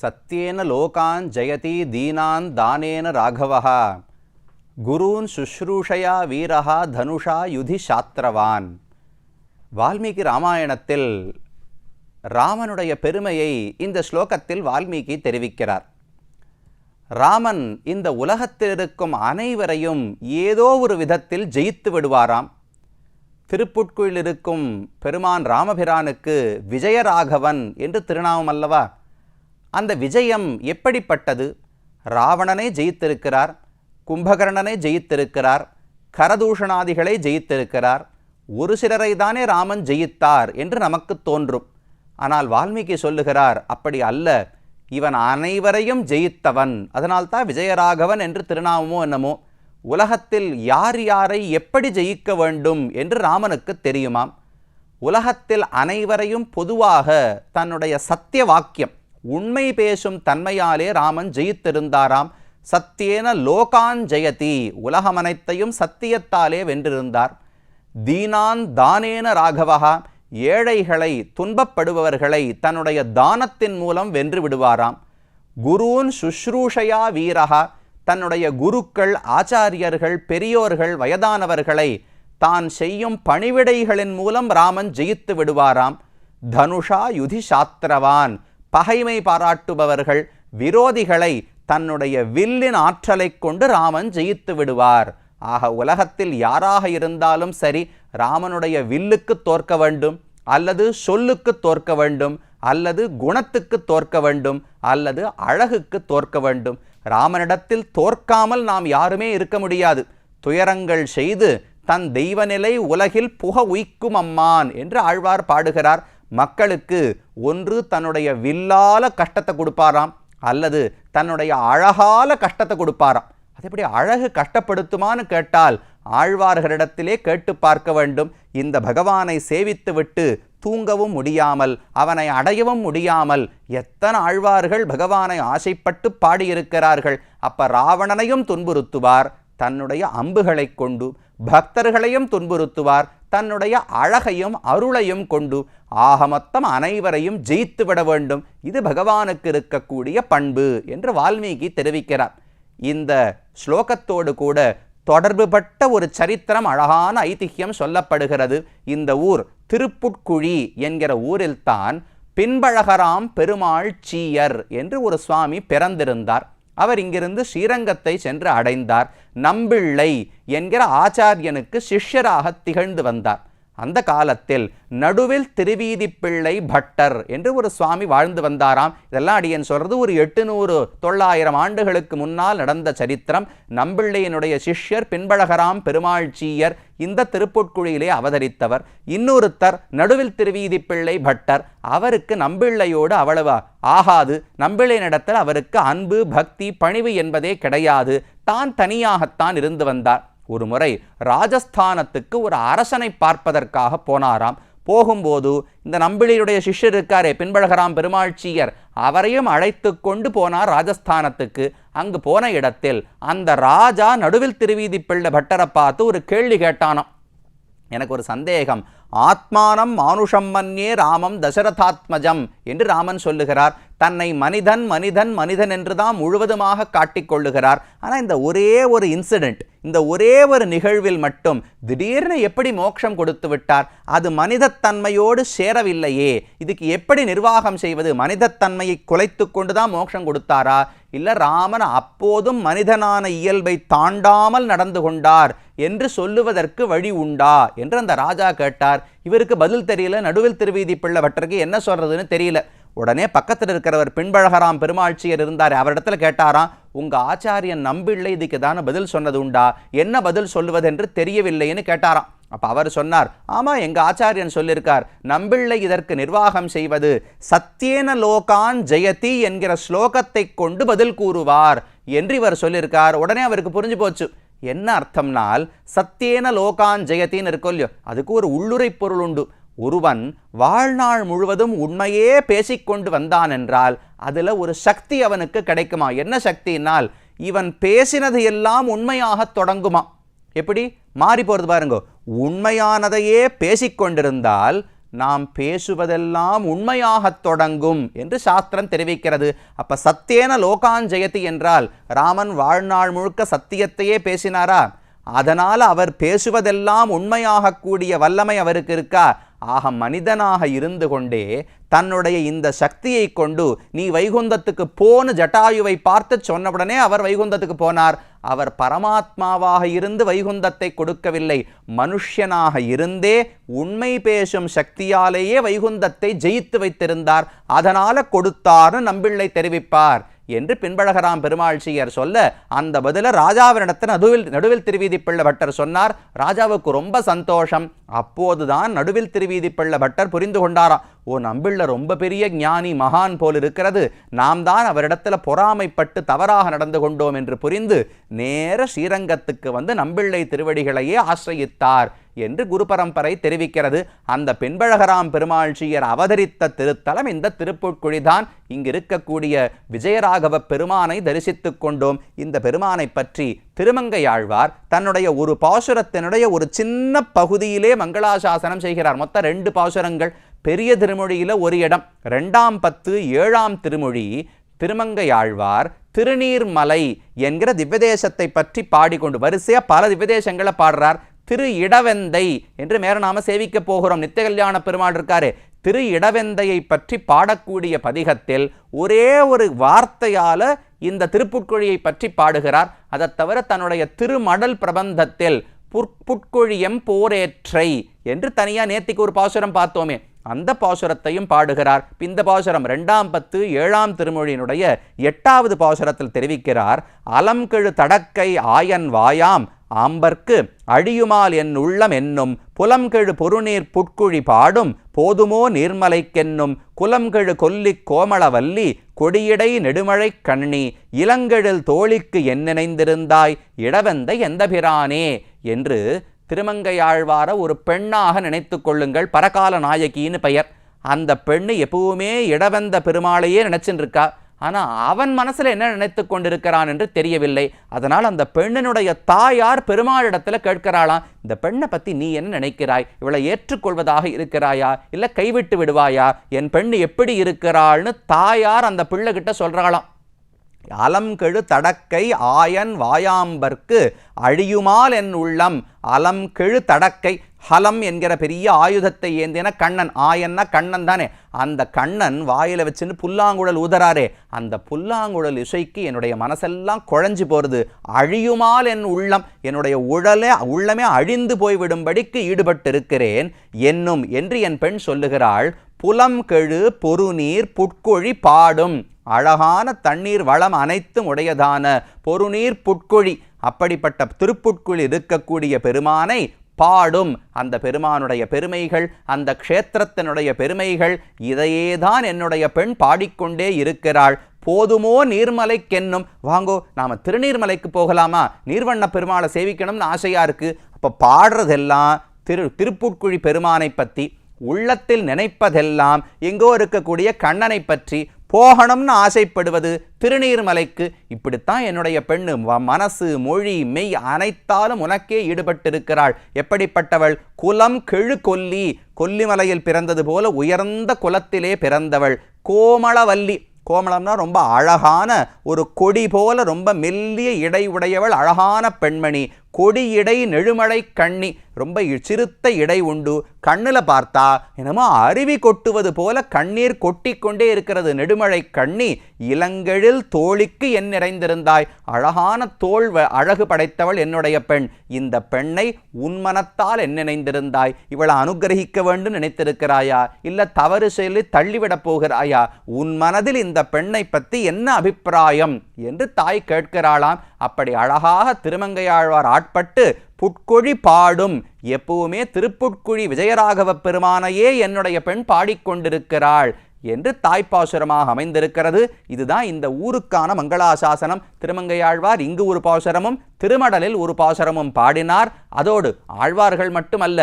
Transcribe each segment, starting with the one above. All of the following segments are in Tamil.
சத்யேன லோகான் ஜெயதி தீனான் தானேன ராகவஹ குருன் சுஷ்ரூஷயா வீரஹா தனுஷா யுதி சாத்திரவான். வால்மீகி ராமாயணத்தில் ராமனுடைய பெருமையை இந்த ஸ்லோகத்தில் வால்மீகி தெரிவிக்கிறார். ராமன் இந்த உலகத்தில் இருக்கும் அனைவரையும் ஏதோ ஒரு விதத்தில் ஜெயித்து விடுவாராம். திருப்புட்குழில் இருக்கும் பெருமான் ராமபிரானுக்கு விஜயராகவன் என்று திருநாமம் அல்லவா? அந்த விஜயம் எப்படிப்பட்டது? ராவணனை ஜெயித்திருக்கிறார், கும்பகர்ணனை ஜெயித்திருக்கிறார், கரதூஷணாதிகளை ஜெயித்திருக்கிறார். ஒரு சிலரை தானே ராமன் ஜெயித்தார் என்று நமக்கு தோன்றும். ஆனால் வால்மீகி சொல்லுகிறார், அப்படி அல்ல, இவன் அனைவரையும் ஜெயித்தவன். அதனால்தான் விஜயராகவன் என்று திருநாமமோ என்னமோ. உலகத்தில் யார் யாரை எப்படி ஜெயிக்க வேண்டும் என்று ராமனுக்கு தெரியுமாம். உலகத்தில் அனைவரையும் பொதுவாக தன்னுடைய சத்திய வாக்கியம், உண்மை பேசும் தன்மையாலே ராமன் ஜெயித்திருந்தாராம். சத்தியேன லோகான் ஜெயதி, உலகமனைத்தையும் சத்தியத்தாலே வென்றிருந்தார். தீனான் தானேன ராகவஹா, ஏழைகளை துன்பப்படுபவர்களை தன்னுடைய தானத்தின் மூலம் வென்று விடுவாராம். குருன் சுஷ்ரூஷயா வீரஹா, தன்னுடைய குருக்கள், ஆச்சாரியர்கள், பெரியோர்கள், வயதானவர்களை தான் செய்யும் பணிவிடைகளின் மூலம் ராமன் ஜெயித்து விடுவாராம். தனுஷா யுதி சாத்திரவான், பகைமை பாராட்டுபவர்கள், விரோதிகளை தன்னுடைய வில்லின் ஆற்றலை கொண்டு ராமன் ஜெயித்து விடுவார். ஆக உலகத்தில் யாராக இருந்தாலும் சரி, ராமனுடைய வில்லுக்கு தோற்க வேண்டும், அல்லது சொல்லுக்கு தோற்க வேண்டும், அல்லது குணத்துக்கு தோற்க வேண்டும், அல்லது அழகுக்கு தோற்க வேண்டும். ராமனிடத்தில் தோற்காமல் நாம் யாருமே இருக்க முடியாது. துயரங்கள் செய்து தன் தெய்வநிலை உலகில் புக உய்க்கும் அம்மான் என்று ஆழ்வார் பாடுகிறார். மக்களுக்கு ஒன்று தன்னுடைய வில்லால கஷ்டத்தை கொடுப்பாராம், அல்லது தன்னுடைய அழகால கஷ்டத்தை கொடுப்பாராம். அது எப்படி அழகு கஷ்டப்படுத்துமான்னு கேட்டால் ஆழ்வார்களிடத்திலே கேட்டு பார்க்க வேண்டும். இந்த பகவானை சேவித்துவிட்டு தூங்கவும் முடியாமல், அவனை அடையவும் முடியாமல் எத்தனை ஆழ்வார்கள் பகவானை ஆசைப்பட்டு பாடியிருக்கிறார்கள். அப்ப ராவணனையும் துன்புறுத்துவார் தன்னுடைய அம்புகளை கொண்டு, பக்தர்களையும் துன்புறுத்துவார் தன்னுடைய அழகையும் அருளையும் கொண்டு. ஆக மொத்தம் அனைவரையும் ஜெயித்து விட வேண்டும். இது பகவானுக்கு இருக்கக்கூடிய பண்பு என்று வால்மீகி தெரிவிக்கிறார். இந்த ஸ்லோகத்தோடு கூட தொடர்புபட்ட ஒரு சரித்திரம், அழகான ஐதிஹ்யம் சொல்லப்படுகிறது. இந்த ஊர் திருப்புட்குழி என்கிற ஊரில்தான் பின்பழகராம் பெருமாள் சீயர் என்று ஒரு சுவாமி பிறந்திருந்தார். அவர் இங்கிருந்து ஸ்ரீரங்கத்தை சென்று அடைந்தார். நம்பிள்ளை என்கிற ஆச்சாரியனுக்கு சிஷ்யராக திகழ்ந்து வந்தார். அந்த காலத்தில் நடுவில் திருவீதி பிள்ளை பட்டர் என்று ஒரு சுவாமி வாழ்ந்து வந்தாராம். இதெல்லாம் அடியன் சொல்றது ஒரு 800-900 ஆண்டுகளுக்கு முன்னால் நடந்த சரித்திரம். நம்பிள்ளையினுடைய சிஷ்யர் பின்பழகராம் பெருமாள் சீயர் இந்த திருப்புட்குழியிலே அவதரித்தவர். இன்னொருத்தர் நடுவில் திருவீதி பிள்ளை பட்டர். அவருக்கு நம்பிள்ளையோடு அவ்வளவு ஆகாது. நம்பிள்ளையினிடத்தில் அவருக்கு அன்பு, பக்தி, பணிவு என்பதே கிடையாது. தான் தனியாகத்தான் இருந்து வந்தார். ஒரு முறை ராஜஸ்தானத்துக்கு ஒரு அரசனை பார்ப்பதற்காக போனாராம். போகும்போது இந்த நம்பிளியுடைய சிஷ்யர் இருக்காரே பின்பழகராம் பெருமாள்ச்சியர், அவரையும் அழைத்து கொண்டு போனார் ராஜஸ்தானத்துக்கு. அங்கு போன இடத்தில் அந்த ராஜா நடுவில் திருவீதி பிள்ளை பட்டரை பார்த்து ஒரு கேள்வி கேட்டானாம். எனக்கு ஒரு சந்தேகம், ஆத்மானம் மானுஷம் மன்யே ராமம் தசரதாத்மஜம் என்று ராமன் சொல்லுகிறார். தன்னை மனிதன் மனிதன் மனிதன் என்றுதான் முழுவதுமாக காட்டிக்கொள்ளுகிறார். ஆனால் இந்த ஒரே ஒரு இன்சிடென்ட், இந்த ஒரே ஒரு நிகழ்வில் மட்டும் திடீர்னு எப்படி மோட்சம் கொடுத்து விட்டார்? அது மனிதத்தன்மையோடு சேரவில்லையே. இதுக்கு எப்படி நிர்வாகம் செய்வது? மனிதத்தன்மையை குலைத்து கொண்டுதான் மோட்சம் கொடுத்தாரா? இல்லை ராமன் அப்போதும் மனிதனான இயல்பை தாண்டாமல் நடந்து கொண்டார் என்று சொல்லுவதற்கு வழி உண்டா என்று அந்த ராஜா கேட்டார். இவருக்கு பதில் தெரியல. நடுவில் திருவீதி பிள்ளை பட்டருக்கு என்ன சொல்றதுன்னு தெரியல. உடனே பக்கத்தில் இருக்கிறவர் பின்பழகராம் பெருமாள்ச்சியர் இருந்தார். அவரிடத்துல கேட்டாராம், உங்க ஆச்சாரியன் நம்பிள்ளை இதுக்கு தானே பதில் சொன்னது உண்டா? என்ன பதில் சொல்லுவதென்று தெரியவில்லைன்னு கேட்டாராம். அப்ப அவர் சொன்னார், ஆமா, எங்க ஆச்சாரியன் சொல்லியிருக்கார், நம்பிள்ளை இதற்கு நிர்வாகம் செய்வது சத்யேன லோகான் ஜெயதி என்கிற ஸ்லோகத்தை கொண்டு பதில் கூறுவார் என்று இவர் சொல்லியிருக்கார். உடனே அவருக்கு புரிஞ்சு போச்சு. என்ன அர்த்தம்னால், சத்யேன லோகான் ஜெயத்தின்னு இருக்கோ இல்லையோ, அதுக்கு ஒரு உள்ளுரை பொருள் உண்டு. ஒருவன் வாழ்நாள் முழுவதும் உண்மையே பேசிக்கொண்டு வந்தான் என்றால் அதுல ஒரு சக்தி அவனுக்கு கிடைக்குமா? என்ன சக்தினால், இவன் பேசினது எல்லாம் உண்மையாக தொடங்குமா. எப்படி மாறி போறது பாருங்க. உண்மையானதையே பேசிக்கொண்டிருந்தால் நாம் பேசுவதெல்லாம் உண்மையாகத் தொடங்கும் என்று சாஸ்திரம் தெரிவிக்கிறது. அப்ப சத்தியேன லோகான் ஜெயதி என்றால் ராமன் வாழ்நாள் முழுக்க சத்தியத்தையே பேசினாரா? அதனால் அவர் பேசுவதெல்லாம் உண்மையாகக்கூடிய வல்லமை அவருக்கு இருக்கா? ஆக மனிதனாக இருந்து கொண்டே தன்னுடைய இந்த சக்தியை கொண்டு நீ வைகுந்தத்துக்கு போன ஜட்டாயுவை பார்த்து சொன்னவுடனே அவர் வைகுந்தத்துக்கு போனார். அவர் பரமாத்மாவாக இருந்து வைகுந்தத்தை கொடுக்கவில்லை, மனுஷனாக இருந்தே உண்மை பேசும் சக்தியாலேயே வைகுந்தத்தை ஜெயித்து வைத்திருந்தார். அதனால கொடுத்தார்னு நம்பிள்ளை தெரிவிப்பார் என்று பின்பழகராம் பெருமாள்சியர் சொல்ல, அந்த பதில ராஜாவினிடத்தில் நடுவில் திருவீதி பிள்ளை பட்டர் சொன்னார். ராஜாவுக்கு ரொம்ப சந்தோஷம். அப்போதுதான் நடுவில் திருவீதி பிள்ளை பட்டர் புரிந்து கொண்டாராம், ஓ நம்பிள்ள ரொம்ப பெரிய ஞானி மகான் போல் இருக்கிறது, நாம் தான் அவரிடத்துல பொறாமைப்பட்டு தவறாக நடந்து கொண்டோம் என்று புரிந்து நேர ஸ்ரீரங்கத்துக்கு வந்து நம்பிள்ளை திருவடிகளையே ஆசிரயித்தார் என்று குரு பரம்பரை தெரிவிக்கிறது. அந்த பின்பழகராம் பெருமாள்சியர் அவதரித்த திருத்தலம் இந்த திருப்புட்குழிதான். இங்கு இருக்கக்கூடிய விஜயராகவ பெருமானை தரிசித்துக் கொண்டோம். இந்த பெருமானை பற்றி திருமங்கையாழ்வார் தன்னுடைய ஒரு பாசுரத்தினுடைய ஒரு சின்ன பகுதியிலே மங்களாசாசனம் செய்கிறார். மொத்தம் 2 பாசுரங்கள். பெரிய திருமொழியில ஒரு இடம், 2ஆம் பத்து 7ஆம் திருமொழி. திருமங்கையாழ்வார் திருநீர்மலை என்கிற திவ்யதேசத்தை பற்றி பாடிக்கொண்டு வரிசையா பல திவ்யதேசங்களை பாடுறார். திரு இடவெந்தை என்று மேல நாம சேவிக்க போகிறோம். நித்திய கல்யாண பெருமாள் இருக்காரு. திரு இடவெந்தையை பற்றி பாடக்கூடிய பதிகத்தில் ஒரே ஒரு வார்த்தையால இந்த திருப்புட்கொழியை பற்றி பாடுகிறார். அதை தவிர தன்னுடைய திருமடல் பிரபந்தத்தில் புட்கொழியம் போரேற்றை என்று தனியா நேத்திக்கு ஒரு பாசுரம் பார்த்தோமே, அந்த பாசுரத்தையும் பாடுகிறார். இந்த பாசுரம் 2ஆம் பத்து 7ஆம் திருமொழியினுடைய 8வது பாசுரத்தில் தெரிவிக்கிறார், அலம்கெழு தடக்கை ஆயன் வாயாம் ஆம்பர்க்கு அழியுமால் என் உள்ளம் என்னும் புலம்கெழு பொருநீர் புட்குழி பாடும் போதுமோ நீர்மலைக்கென்னும் குலம்கெழு கொல்லிக் கோமளவல்லி கொடியடை நெடுமழை கண்ணி இளங்கெழில் தோழிக்கு என் நினைந்திருந்தாய் இடவெந்த எந்த பிரானே என்று திருமங்கையாழ்வார ஒரு பெண்ணாக நினைத்து கொள்ளுங்கள். பரகால நாயகின்னு பெயர். அந்த பெண்ணு எப்பவுமே இடவெந்த பெருமாளையே நினைச்சுட்டு இருக்கா. ஆனா அவன் மனசுல என்ன நினைத்து கொண்டிருக்கிறான் என்று தெரியவில்லை. அதனால் அந்த பெண்ணினுடைய தாயார் பெருமாளிடத்துல கேட்கிறாளாம், இந்த பெண்ணை பத்தி நீ என்ன நினைக்கிறாய்? இவளை ஏற்றுக்கொள்வதாக இருக்கிறாயா இல்ல கைவிட்டு விடுவாயா? என் பெண் எப்படி இருக்கிறாள்னு தாயார் அந்த பிள்ளை கிட்ட சொல்றாளாம். அலம்கெழு தடக்கை ஆயன் வாயாம்பர்க்கு அழியுமால் என் உள்ளம். அலம்கெழு தடக்கை, ஹலம் என்கிற பெரிய ஆயுதத்தை ஏந்தின கண்ணன். ஆயன்னா கண்ணன் தானே. அந்த கண்ணன் வாயில வச்சுன்னு புல்லாங்குழல் ஊதராரே, அந்த புல்லாங்குழல் இசைக்கு என்னுடைய மனசெல்லாம் குழஞ்சு போறது. அழியுமால் என் உள்ளம், என்னுடைய உள்ளமே அழிந்து போய்விடும்படிக்கு ஈடுபட்டு இருக்கிறேன் என்னும் என்று என் பெண் சொல்லுகிறாள். புலம்கெழு பொருநீர் புட்கொழி பாடும், அழகான தண்ணீர் வளம் அனைத்தும் உடையதான பொருநீர் புட்கொழி, அப்படிப்பட்ட திருப்புட்குழி இருக்கக்கூடிய பெருமானை பாடும். அந்த பெருமானுடைய பெருமைகள், அந்த க்ஷேத்திரத்தினுடைய பெருமைகள், இதையேதான் என்னுடைய பெண் பாடிக்கொண்டே இருக்கிறாள். போதுமோ நீர்மலைக்கென்னும், வாங்கோ நாம திருநீர்மலைக்கு போகலாமா, நீர்வண்ண பெருமாளை சேவிக்கணும்னு ஆசையா இருக்கு. அப்ப பாடுறதெல்லாம் திருப்புட்குழி பெருமானை பற்றி, உள்ளத்தில் நினைப்பதெல்லாம் எங்கோ இருக்கக்கூடிய கண்ணனை பற்றி, போகணும்னு ஆசைப்படுவது திருநீர்மலைக்கு. இப்படித்தான் என்னுடைய பெண்ணு மனசு மொழி மெய் அனைத்தாலும் உனக்கே ஈடுபட்டிருக்கிறாள். எப்படிப்பட்டவள்? குலம் கெழு கொல்லி, கொல்லிமலையில் பிறந்தது போல உயர்ந்த குலத்திலே பிறந்தவள். கோமளவல்லி, கோமளம்னா ரொம்ப அழகான ஒரு கொடி போல ரொம்ப மெல்லிய இடை உடையவள், அழகான பெண்மணி. கொடி இடை நெழுமழை கண்ணி, ரொம்ப சிறுத்த இடை உண்டு. கண்ணுல பார்த்தா என்னமோ அருவி கொட்டுவது போல கண்ணீர் கொட்டி கொண்டே இருக்கிறது. நெடுமழை கண்ணி இளங்கெழில் தோழிக்கு என் நிறைந்திருந்தாய். அழகான தோல் அழகு படைத்தவள் என்னுடைய பெண். இந்த பெண்ணை உன் மனத்தால் என் நினைந்திருந்தாய். இவளை அனுகிரகிக்க வேண்டும் நினைத்திருக்கிறாயா இல்ல தவறு சொல்லி தள்ளிவிடப் போகிறாயா? உன் மனதில் இந்த பெண்ணை பற்றி என்ன அபிப்பிராயம் என்று தாய் கேட்கிறாளாம். அப்படி அழகாக திருமங்கையாழ்வார் ஆட்பட்டு புட்கொழி பாடும். எப்பவுமே திருப்புட்குழி விஜயராகவ பெருமானையே என்னுடைய பெண் பாடிக்கொண்டிருக்கிறாள் என்று தாய்ப்பாசுரமாக அமைந்திருக்கிறது. இதுதான் இந்த ஊருக்கான மங்களாசாசனம். திருமங்கையாழ்வார் இங்கு ஒரு பாசுரமும் திருமடலில் ஒரு பாசுரமும் பாடினார். அதோடு ஆழ்வார்கள் மட்டுமல்ல,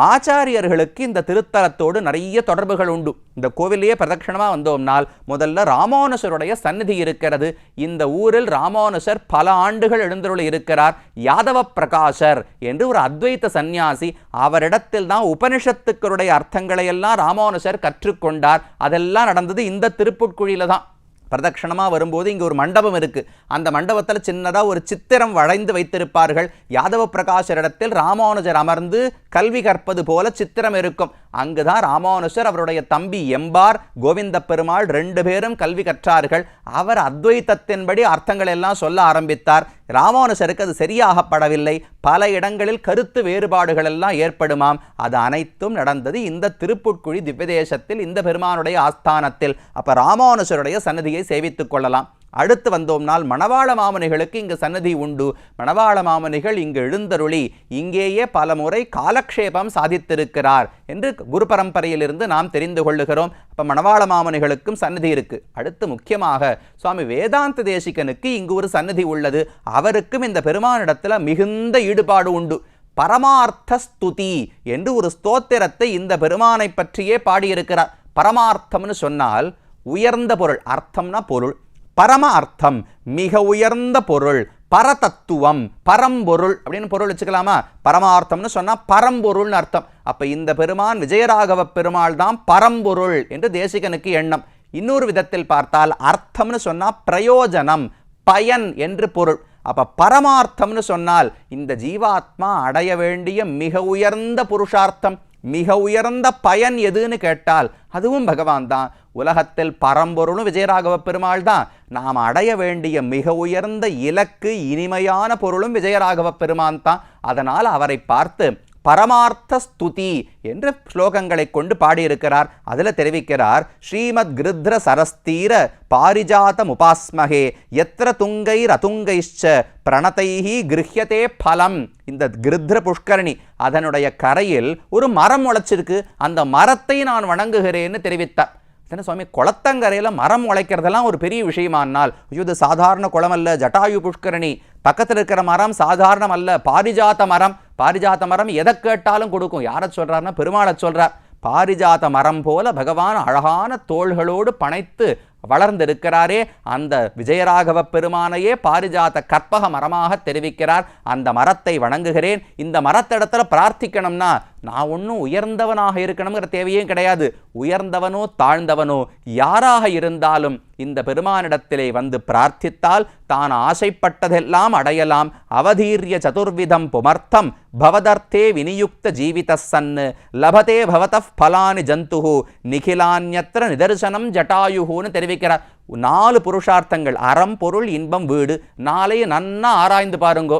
ஆச்சாரியர்களுக்கு இந்த திருத்தலத்தோடு நிறைய தொடர்புகள் உண்டு. இந்த கோவிலையே பிரதட்சணமாக வந்தோம்னால் முதல்ல ராமானுஜருடைய சந்நிதி இருக்கிறது. இந்த ஊரில் ராமானுஜர் பல ஆண்டுகள் எழுந்தருளி இருக்கிறார். யாதவ பிரகாசர் என்று ஒரு அத்வைத சந்நியாசி, அவரிடத்தில் தான் உபனிஷத்துக்களுடைய அர்த்தங்களை எல்லாம் ராமானுஜர் கற்றுக்கொண்டார். அதெல்லாம் நடந்தது இந்த திருப்புட்குழியில தான். பிரதட்சணமாக வரும்போது இங்கே ஒரு மண்டபம் இருக்குது. அந்த மண்டபத்தில் சின்னதாக ஒரு சித்திரம் வளைந்து வைத்திருப்பார்கள். யாதவ பிரகாசரிடத்தில் ராமானுஜர் அமர்ந்து கல்வி கற்பது போல சித்திரம் இருக்கும். அங்குதான் ராமானுஜர் அவருடைய தம்பி எம்பார் கோவிந்த பெருமாள் 2 பேரும் கல்வி கற்றார்கள். அவர் அத்வைத்தத்தின்படி அர்த்தங்கள் எல்லாம் சொல்ல ஆரம்பித்தார். ராமானுஜருக்கு அது சரியாகப்படவில்லை. பல இடங்களில் கருத்து வேறுபாடுகள் எல்லாம் ஏற்படுமாம். அது அனைத்தும் நடந்தது இந்த திருப்புட்குழி திவ்யதேசத்தில், இந்த பெருமானுடைய ஆஸ்தானத்தில். அப்ப ராமானுஜருடைய சன்னதியை சேவித்துக் கொள்ளலாம். அடுத்து வந்தோம்னால் மணவாள மாமுனிகளுக்கு இங்கு சன்னதி உண்டு. மணவாள மாமுனிகள் இங்கு எழுந்தருளி இங்கேயே பல முறை காலக்ஷேபம் சாதித்திருக்கிறார் என்று குரு பரம்பரையிலிருந்து நாம் தெரிந்து கொள்ளுகிறோம். அப்ப மணவாள மாமுனிகளுக்கும் சன்னதி இருக்கு. அடுத்து முக்கியமாக சுவாமி வேதாந்த தேசிகனுக்கு இங்கு ஒரு சன்னதி உள்ளது. அவருக்கும் இந்த பெருமானிடத்துல மிகுந்த ஈடுபாடு உண்டு. பரமார்த்த ஸ்துதி என்று ஒரு ஸ்தோத்திரத்தை இந்த பெருமானை பற்றியே பாடியிருக்கிறார். பரமார்த்தம்னு சொன்னால் உயர்ந்த பொருள், அர்த்தம்னா பொருள். பரம அர்த்தம் மிக உயர்ந்த பொருள், பரதத்துவம் பரம்பொருள் அப்படின்னு பொருள் வச்சுக்கலாமா? பரமார்த்தம்னு சொன்னா பரம்பொருள்னு அர்த்தம். அப்ப இந்த பெருமான் விஜயராகவ பெருமாள் தான் பரம்பொருள் என்று தேசிகனுக்கு எண்ணம். இன்னொரு விதத்தில் பார்த்தால் அர்த்தம்னு சொன்னா பிரயோஜனம், பயன் என்று பொருள். அப்ப பரமார்த்தம்னு சொன்னால் இந்த ஜீவாத்மா அடைய வேண்டிய மிக உயர்ந்த புருஷார்த்தம், மிக உயர்ந்த பயன் எதுன்னு கேட்டால் அதுவும் பகவான் தான். உலகத்தில் பரம்பொருளும் விஜயராகவ பெருமாள் தான். நாம் அடைய வேண்டிய மிக உயர்ந்த இலக்கு, இனிமையான பொருளும் விஜயராகவ பெருமான் தான். அதனால் அவரை பார்த்து பரமார்த்த ஸ்துதி என்ற ஸ்லோகங்களை கொண்டு பாடியிருக்கிறார். அதில் தெரிவிக்கிறார், ஸ்ரீமத் கிருத்ர சரஸ்தீர பாரிஜாத முபாஸ்மகே எத்திர துங்கைர் அதுங்கைச்ச பிரணதைஹி கிருஹ்யதே பலம். இந்த கிருத்ர புஷ்கரணி அதனுடைய கரையில் ஒரு மரம் முளைச்சிருக்கு. அந்த மரத்தை நான் வணங்குகிறேன்னு தெரிவித்தார். சுவாமி, குளத்தங்கரையில் மரம் உழைக்கிறதெல்லாம் ஒரு பெரிய விஷயமானால், இது சாதாரண குளம் அல்ல, ஜட்டாயு புஷ்கரணி. பக்கத்தில் இருக்கிற மரம் சாதாரணம் அல்ல, பாரிஜாத மரம். பாரிஜாத மரம் எதை கேட்டாலும் கொடுக்கும். யாரை சொல்றாருன்னா பெருமாளை சொல்றார். பாரிஜாத மரம் போல பகவான் அழகான தோள்களோடு பனைத்து வளர்ந்திருக்கிறாரே, அந்த விஜயராகவ பெருமானையே பாரிஜாத கற்பக மரமாக தெரிவிக்கிறார். அந்த மரத்தை வணங்குகிறேன். இந்த மரத்திடத்துல பிரார்த்திக்கணும்னா நான் ஒன்றும் உயர்ந்தவனாக இருக்கணுங்கிற தேவையும் கிடையாது. உயர்ந்தவனோ தாழ்ந்தவனோ யாராக இருந்தாலும் இந்த பெருமானிடத்திலே வந்து பிரார்த்தித்தால் தான் ஆசைப்பட்டதெல்லாம் அடையலாம். அவதீரிய சதுர்விதம் புமர்த்தம் பவதர்த்தே விநியுக்த ஜீவித சன்னு லபதே பவதஃ பலானி ஜந்துஹு நிகிலான்யத்ர நிதர்சனம் ஜட்டாயுஹுன்னு தெரிவிக்கிறார். 4 புருஷார்த்தங்கள், அறம் பொருள் இன்பம் வீடு. 4ஐயும் நன்னா ஆராய்ந்து பாருங்கோ.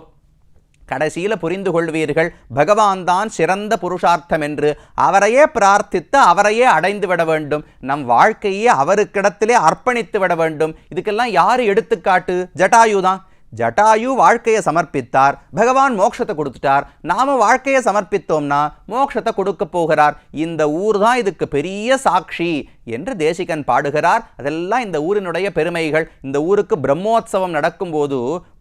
கடைசியில் புரிந்து கொள்வீர்கள் பகவான் தான் சிறந்த புருஷார்த்தம் என்று. அவரையே பிரார்த்தித்து அவரையே அடைந்து விட வேண்டும். நம் வாழ்க்கையே அவருக்கிடத்திலே அர்ப்பணித்து விட வேண்டும். இதுக்கெல்லாம் யார் எடுத்துக்காட்டு? ஜட்டாயு தான். ஜட்டாயு வாழ்க்கையை சமர்ப்பித்தார், பகவான் மோட்சத்தை கொடுத்துட்டார். நாம வாழ்க்கையை சமர்ப்பித்தோம்னா மோட்சத்தை கொடுக்க போகிறார். இந்த ஊர் தான் இதுக்கு பெரிய சாட்சி என்று தேசிகன் பாடுகிறார். அதெல்லாம் இந்த ஊரினுடைய பெருமைகள். இந்த ஊருக்கு பிரம்மோற்சவம் நடக்கும்போது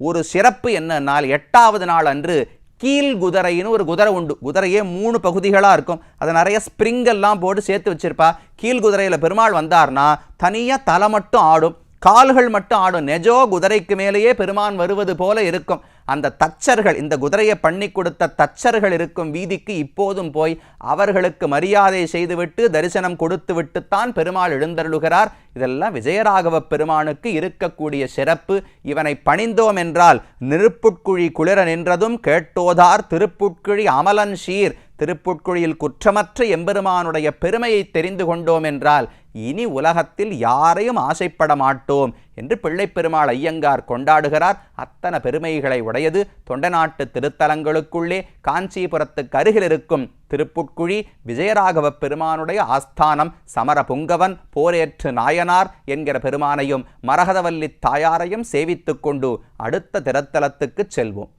ஒரு சிறப்பு என்னன்னால், 8வது நாள் அன்று கீழ் குதிரைன்னு ஒரு குதிரை உண்டு. குதிரையே 3 பகுதிகளாக இருக்கும். அதை நிறைய ஸ்ப்ரிங்கெல்லாம் போட்டு சேர்த்து வச்சிருப்பா. கீழ் குதிரையில் பெருமாள் வந்தார்னா தனியாக தலை மட்டும் ஆடும், கால்கள் மட்டும் ஆடும். நெஜோ குதிரைக்கு மேலேயே பெருமான் வருவது போல இருக்கும். அந்த தச்சர்கள், இந்த குதிரையை பண்ணி கொடுத்த தச்சர்கள் இருக்கும் வீதிக்கு இப்போதும் போய் அவர்களுக்கு மரியாதை செய்துவிட்டு தரிசனம் கொடுத்து விட்டுத்தான் பெருமாள் எழுந்தருளுகிறார். இதெல்லாம் விஜயராகவ பெருமானுக்கு இருக்கக்கூடிய சிறப்பு. இவனை பணிந்தோம் என்றால் நெருப்புட்குழி குளிர நின்றதும் கேட்டோதார் திருப்புட்குழி அமலன் ஷீர். திருப்புட்குழியில் குற்றமற்ற எம்பெருமானுடைய பெருமையை தெரிந்து கொண்டோம் என்றால் இனி உலகத்தில் யாரையும் ஆசைப்பட மாட்டோம் என்று பிள்ளைப் பெருமாள் ஐயங்கார் கொண்டாடுகிறார். அத்தனை பெருமைகளை உடையது தொண்டநாட்டு திருத்தலங்களுக்குள்ளே காஞ்சிபுரத்துக்கு அருகில் இருக்கும் திருப்புட்குழி விஜயராகவ பெருமானுடைய ஆஸ்தானம். சமர புங்கவன், போரேற்று நாயனார் என்கிற பெருமானையும் மரகதவல்லி தாயாரையும் சேவித்துக் கொண்டு அடுத்த திருத்தலத்துக்கு செல்வோம்.